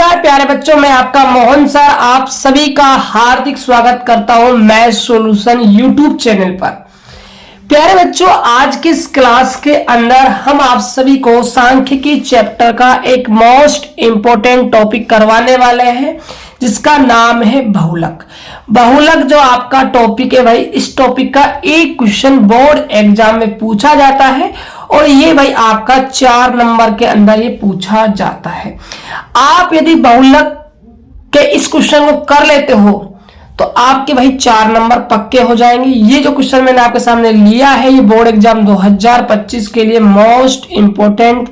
नमस्कार प्यारे बच्चों, मैं आपका मोहन सर आप सभी का हार्दिक स्वागत करता हूं मैथ सॉल्यूशन यूट्यूब चैनल पर। प्यारे बच्चों, आज की इस क्लास के अंदर हम आप सभी को सांख्यिकी चैप्टर का एक मोस्ट इंपोर्टेंट टॉपिक करवाने वाले हैं, जिसका नाम है बहुलक। बहुलक जो आपका टॉपिक है भाई, इस टॉपिक का एक क्वेश्चन बोर्ड एग्जाम में पूछा जाता है और ये भाई आपका 4 नंबर के अंदर ये पूछा जाता है। आप यदि बहुलक के इस क्वेश्चन को कर लेते हो तो आपके भाई 4 नंबर पक्के हो जाएंगे। ये जो क्वेश्चन मैंने आपके सामने लिया है, ये बोर्ड एग्जाम 2025 के लिए मोस्ट इंपोर्टेंट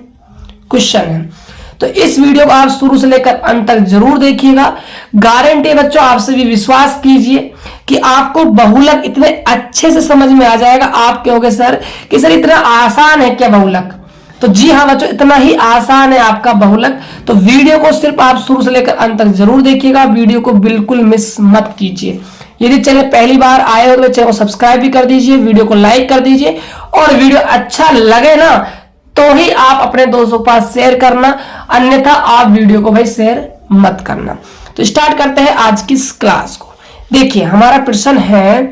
क्वेश्चन है। तो इस वीडियो को आप शुरू से लेकर अंत तक जरूर देखिएगा। गारंटी बच्चों, आप सभी विश्वास कीजिए कि आपको बहुलक इतने अच्छे से समझ में आ जाएगा। आप कहोगे सर कि सर इतना आसान है क्या बहुलक? तो जी हाँ बच्चों, इतना ही आसान है आपका बहुलक। तो वीडियो को सिर्फ आप शुरू से लेकर अंत तक जरूर देखिएगा, वीडियो को बिल्कुल मिस मत कीजिए। यदि चैनल पहली बार आए हो तो चैनल को सब्सक्राइब भी कर दीजिए, वीडियो को लाइक कर दीजिए और वीडियो अच्छा लगे ना तो ही आप अपने दोस्तों के पास शेयर करना, अन्यथा आप वीडियो को भाई शेयर मत करना। तो स्टार्ट करते हैं आज की इस क्लास को। देखिए हमारा प्रश्न है,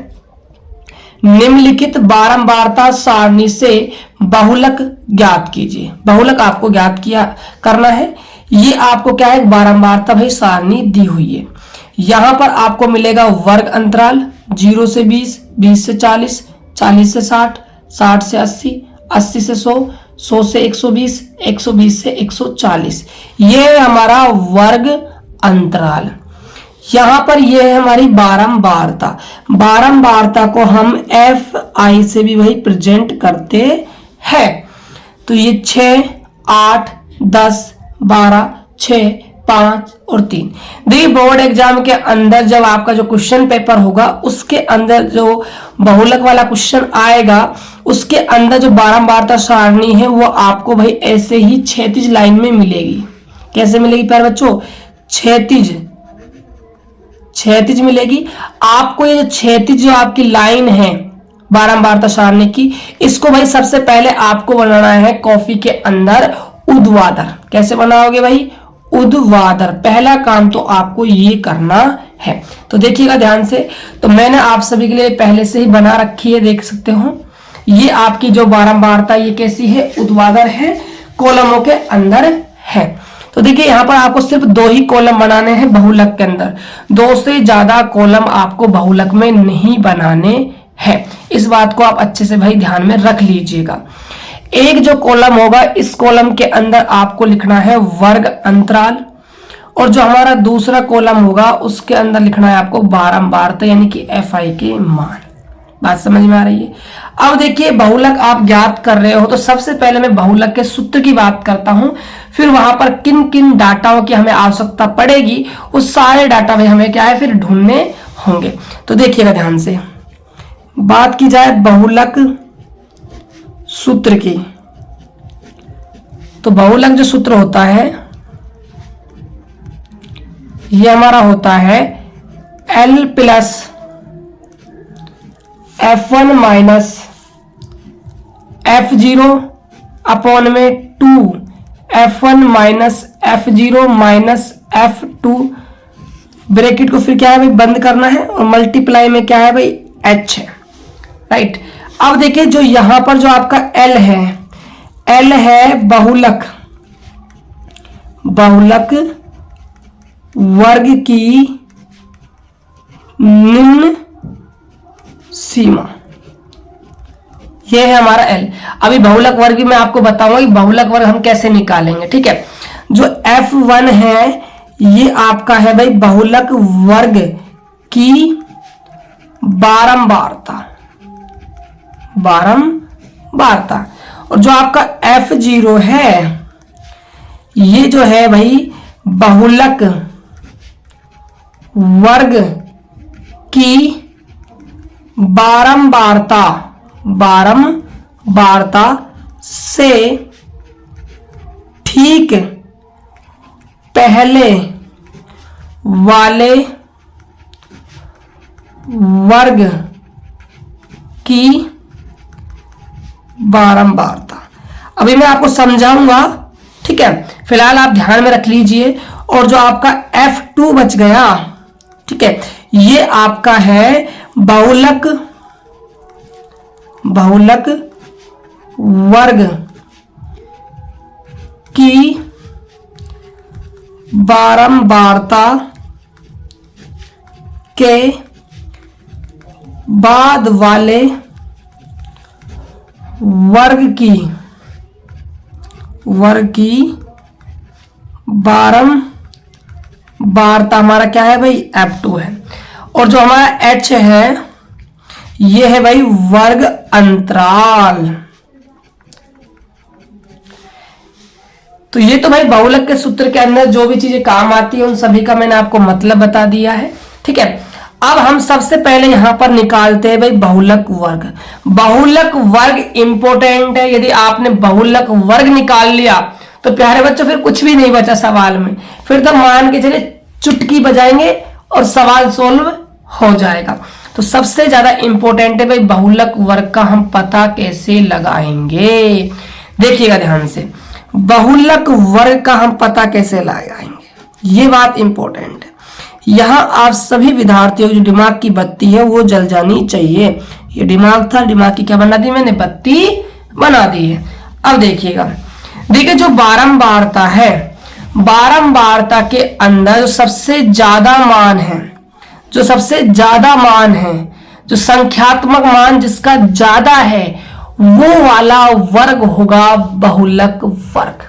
निम्नलिखित बारंबारता सारणी से बहुलक ज्ञात कीजिए। बहुलक आपको ज्ञात करना है। ये आपको क्या है, बारंबारता भाई सारणी दी हुई है। यहां पर आपको मिलेगा वर्ग अंतराल 0 से 20, 20 से 40, 40 से 60, 60 से 80, 80 से 100, 100 से 120, 120 से 140। ये है हमारा वर्ग अंतराल। यहां पर यह है हमारी बारंबारता। बारंबारता को हम FI से भी वही प्रेजेंट करते हैं। तो ये 6, 8, 10, 12, 6, 5 और 3। देखिए बोर्ड एग्जाम के अंदर जब आपका जो क्वेश्चन पेपर होगा उसके अंदर जो बहुलक वाला क्वेश्चन आएगा, उसके अंदर जो बारंबारता सारणी है वो आपको भाई ऐसे ही क्षैतिज लाइन में मिलेगी। कैसे मिलेगी प्यारे बच्चों? क्षैतिज मिलेगी आपको। ये जो क्षैतिज जो आपकी लाइन है बारंबारता सारणी की, इसको भाई सबसे पहले आपको बनाना है कॉपी के अंदर ऊर्ध्वाधर। कैसे बनाओगे भाई? ऊर्ध्वाधर। पहला काम तो आपको ये करना है। तो देखिएगा ध्यान से, तो मैंने आप सभी के लिए पहले से ही बना रखी है, देख सकते हो। ये आपकी जो बारंबारता ये कैसी है? ऊर्ध्वाधर है, कॉलमों के अंदर है। तो देखिए यहाँ पर आपको सिर्फ 2 ही कॉलम बनाने हैं बहुलक के अंदर। 2 से ज्यादा कॉलम आपको बहुलक में नहीं बनाने हैं। इस बात को आप अच्छे से भाई ध्यान में रख लीजिएगा। एक जो कॉलम होगा, इस कॉलम के अंदर आपको लिखना है वर्ग अंतराल, और जो हमारा दूसरा कॉलम होगा उसके अंदर लिखना है आपको बारंबारता यानी कि FI के मान। बात समझ में आ रही है? अब देखिए बहुलक आप ज्ञात कर रहे हो, तो सबसे पहले मैं बहुलक के सूत्र की बात करता हूं, फिर वहां पर किन किन डाटाओं की हमें आवश्यकता पड़ेगी, उस सारे डाटा में हमें क्या है फिर ढूंढने होंगे। तो देखिएगा ध्यान से, बात की जाए बहुलक सूत्र की, तो बहुलक जो सूत्र होता है ये हमारा होता है L plus F1 minus F0 upon में 2 F1 minus F0 minus F2, bracket को फिर क्या है भाई बंद करना है, और मल्टीप्लाई में क्या है भाई H है, राइट। अब देखिए जो यहां पर जो आपका L है बहुलक वर्ग की निम्न सीमा, ये है हमारा L। अभी बहुलक वर्ग में आपको बताऊंगा कि बहुलक वर्ग हम कैसे निकालेंगे, ठीक है। जो F1 है ये आपका है भाई बहुलक वर्ग की बारंबारता, और जो आपका F0 है ये जो है भाई बहुलक वर्ग की बारंबारता से ठीक पहले वाले वर्ग की बारंबारता। अभी मैं आपको समझाऊंगा, ठीक है। फिलहाल आप ध्यान में रख लीजिए और जो आपका F2 बच गया, ठीक है, ये आपका है बहुलक वर्ग की बारंबारता के बाद वाले वर्ग की बारंबारता हमारा क्या है भाई, F2 है। और जो हमारा H है ये है भाई वर्ग अंतराल। तो ये तो भाई बहुलक के सूत्र के अंदर जो भी चीजें काम आती है उन सभी का मैंने आपको मतलब बता दिया है, ठीक है। अब हम सबसे पहले यहां पर निकालते हैं भाई बहुलक वर्ग। बहुलक वर्ग इंपॉर्टेंट है। यदि आपने बहुलक वर्ग निकाल लिया तो प्यारे बच्चों फिर कुछ भी नहीं बचा सवाल में, फिर तो मान के चलिए चुटकी बजाएंगे और सवाल सोल्व हो जाएगा। तो सबसे ज्यादा इंपॉर्टेंट है भाई बहुलक वर्ग का हम पता कैसे लगाएंगे। देखिएगा ध्यान से, बहुलक वर्ग का हम पता कैसे लगाएंगे, ये बात इंपॉर्टेंट है। यहां आप सभी विद्यार्थियों की जो दिमाग की बत्ती है वो जल जानी चाहिए। ये दिमाग था, दिमाग की क्या बना दी मैंने, बत्ती बना दी है। अब देखिएगा, देखिए जो बारंबारता है, बारंबारता के अंदर जो सबसे ज्यादा मान है, जो संख्यात्मक मान जिसका ज्यादा है वो वाला वर्ग होगा बहुलक वर्ग।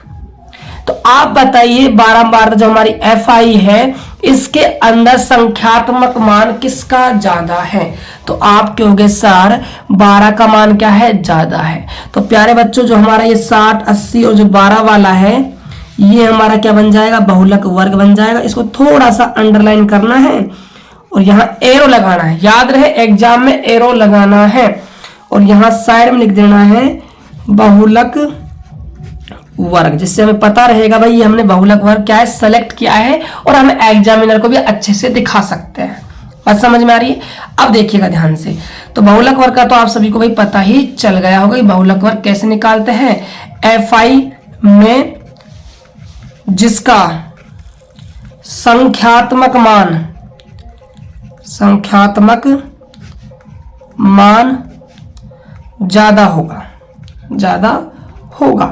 तो आप बताइए बारंबारता जो हमारी FI है इसके अंदर संख्यात्मक मान किसका ज्यादा है, तो आप कहोगे सर 12 का मान क्या है, ज्यादा है। तो प्यारे बच्चों जो हमारा ये 60, 80 और जो 12 वाला है ये हमारा क्या बन जाएगा, बहुलक वर्ग बन जाएगा। इसको थोड़ा सा अंडरलाइन करना है और यहाँ एरो लगाना है, याद रहे एग्जाम में एरो लगाना है। और यहाँ साइड में लिख देना है बहुलक वर्ग, जिससे हमें पता रहेगा भाई ये हमने बहुलक वर्ग क्या है सेलेक्ट किया है और हम एग्जामिनर को भी अच्छे से दिखा सकते हैं। बात समझ में आ रही है। अब देखिएगा ध्यान से, तो बहुलक वर्ग का तो आप सभी को भाई पता ही चल गया होगा कि बहुलक वर्ग कैसे निकालते हैं। FI में जिसका संख्यात्मक मान ज्यादा होगा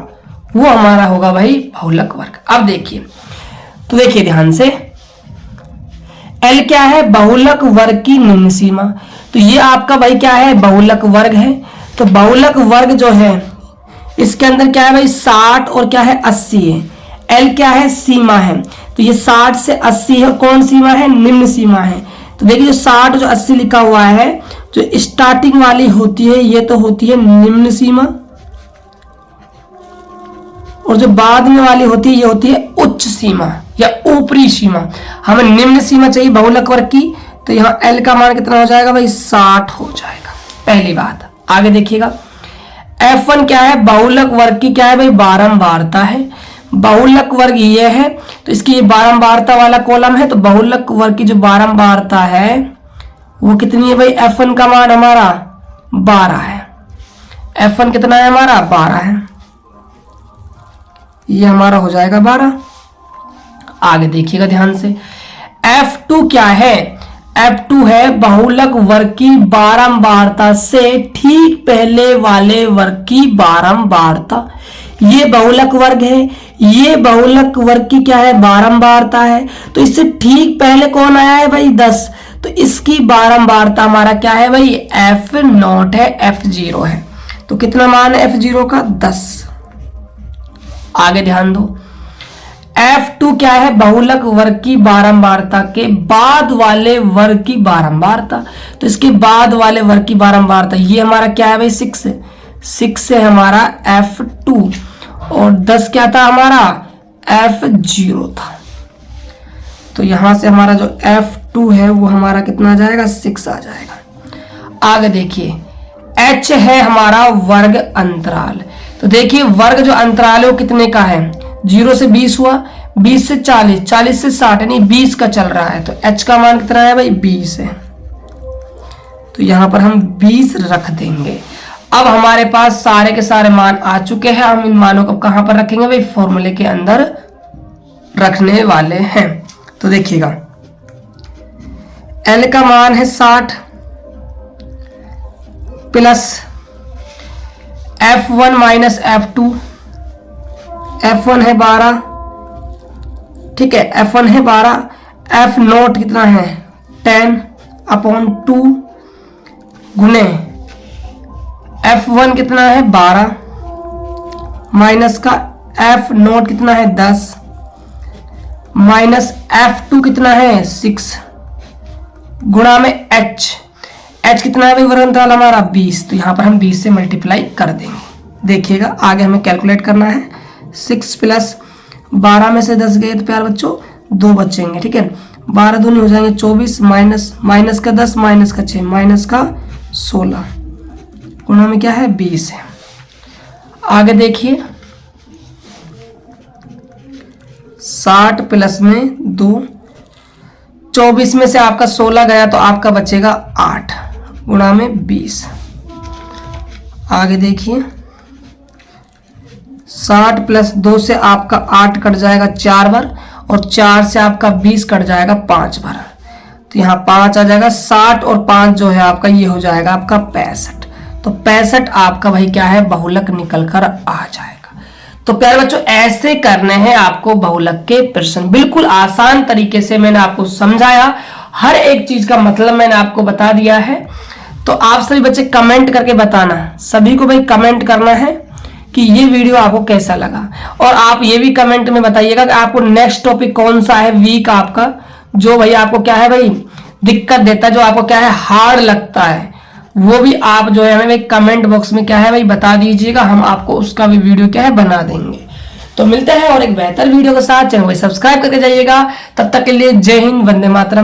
वो हमारा होगा भाई बहुलक वर्ग। अब देखिए, तो देखिए ध्यान से, L क्या है, बहुलक वर्ग की निम्न सीमा। तो ये आपका भाई क्या है, बहुलक वर्ग है। तो बहुलक वर्ग जो है इसके अंदर क्या है भाई 60 और क्या है 80 है। L क्या है, सीमा है। तो ये 60 से 80 है, कौन सीमा है, निम्न सीमा है। तो देखिए जो 60 जो 80 लिखा हुआ है, जो स्टार्टिंग वाली होती है ये तो होती है निम्न सीमा, और जो बाद में वाली होती है ये होती है उच्च सीमा या ऊपरी सीमा। हमें निम्न सीमा चाहिए बहुलक वर्ग की, तो यहाँ L का मान कितना हो जाएगा भाई 60 हो जाएगा। पहली बात, आगे देखिएगा F1 क्या है, बहुलक वर्ग की क्या है भाई बारंबारता है। बहुलक वर्ग ये है तो इसकी ये बारंबारता वाला कॉलम है, तो बहुलक वर्ग की जो बारंबारता है वो कितनी है भाई, F1 का मान हमारा 12 है। F1 कितना है हमारा 12 है, ये हमारा हो जाएगा 12। आगे देखिएगा ध्यान से, F2 क्या है, F2 है बहुलक वर्ग की बारंबारता से ठीक पहले वाले वर्ग की बारंबारता। ये बहुलक वर्ग है, ये बहुलक वर्ग की क्या है बारंबारता है। तो इससे ठीक पहले कौन आया है भाई 10, तो इसकी बारंबारता हमारा क्या है भाई F0 है, F0 है। तो कितना मान है F0 का 10। आगे ध्यान दो, F2 क्या है, बहुलक वर्ग की बारंबारता के बाद वाले वर्ग की बारंबारता। तो इसके बाद वाले वर्ग की बारंबारता ये हमारा क्या है भाई 6 है, 6 से हमारा F2 और 10 क्या था हमारा F0 था। तो यहां से हमारा जो F2 है वो हमारा कितना आ जाएगा 6 आ जाएगा। आगे देखिए, H है हमारा वर्ग अंतराल। तो देखिए वर्ग जो अंतराल है वो कितने का है, 0 से 20 हुआ, 20 से 40, 40 से 60 यानी 20 का चल रहा है। तो H का मान कितना है भाई 20 है, तो यहां पर हम 20 रख देंगे। अब हमारे पास सारे के सारे मान आ चुके हैं, हम इन मानों को कहां पर रखेंगे भाई फॉर्मूले के अंदर रखने वाले हैं। तो देखिएगा L का मान है 60 plus F1 minus F2, F1 है 12, ठीक है, F1 है 12, F नोट कितना है 10/2 गुने F1 कितना है 12 माइनस का F नोट कितना है 10 माइनस F2 कितना है 6 गुणा में H कितना है भाई वर्गमूल हमारा 20, तो यहाँ पर हम 20 से मल्टीप्लाई कर देंगे। देखिएगा आगे हमें कैलकुलेट करना है। 6 प्लस 12 में से 10 गए तो प्यारे बच्चों 2 बचेंगे, ठीक है, 12 दूनी हो जाएंगे 24 माइनस का 10 माइनस का 6 माइनस का 16 गुणा में क्या है 20 है। आगे देखिए 60 प्लस में 2, 24 में से आपका 16 गया तो आपका बचेगा 8 गुणा में 20। आगे देखिए 60 प्लस 2 से आपका 8 कट जाएगा 4 बार और 4 से आपका 20 कट जाएगा 5 बार, तो यहाँ 5 आ जाएगा। 60 और 5 जो है आपका ये हो जाएगा आपका 65, तो 65 आपका भाई क्या है बहुलक निकल कर आ जाएगा। तो प्यारे बच्चों ऐसे करने हैं आपको बहुलक के प्रश्न, बिल्कुल आसान तरीके से मैंने आपको समझाया, हर एक चीज का मतलब मैंने आपको बता दिया है। तो आप सभी बच्चे कमेंट करके बताना, सभी को भाई कमेंट करना है कि ये वीडियो आपको कैसा लगा, और आप ये भी कमेंट में बताइएगा कि आपको नेक्स्ट टॉपिक कौन सा है वीक आपका, जो भाई आपको क्या है भाई दिक्कत देता है, जो आपको क्या है हार्ड लगता है, वो भी आप जो है हमें कमेंट बॉक्स में क्या है भाई बता दीजिएगा, हम आपको उसका भी वीडियो क्या है बना देंगे। तो मिलते हैं और एक बेहतर वीडियो के साथ, चैनल को सब्सक्राइब करके जाइएगा। तब तक के लिए जय हिंद, वंदे मातरम।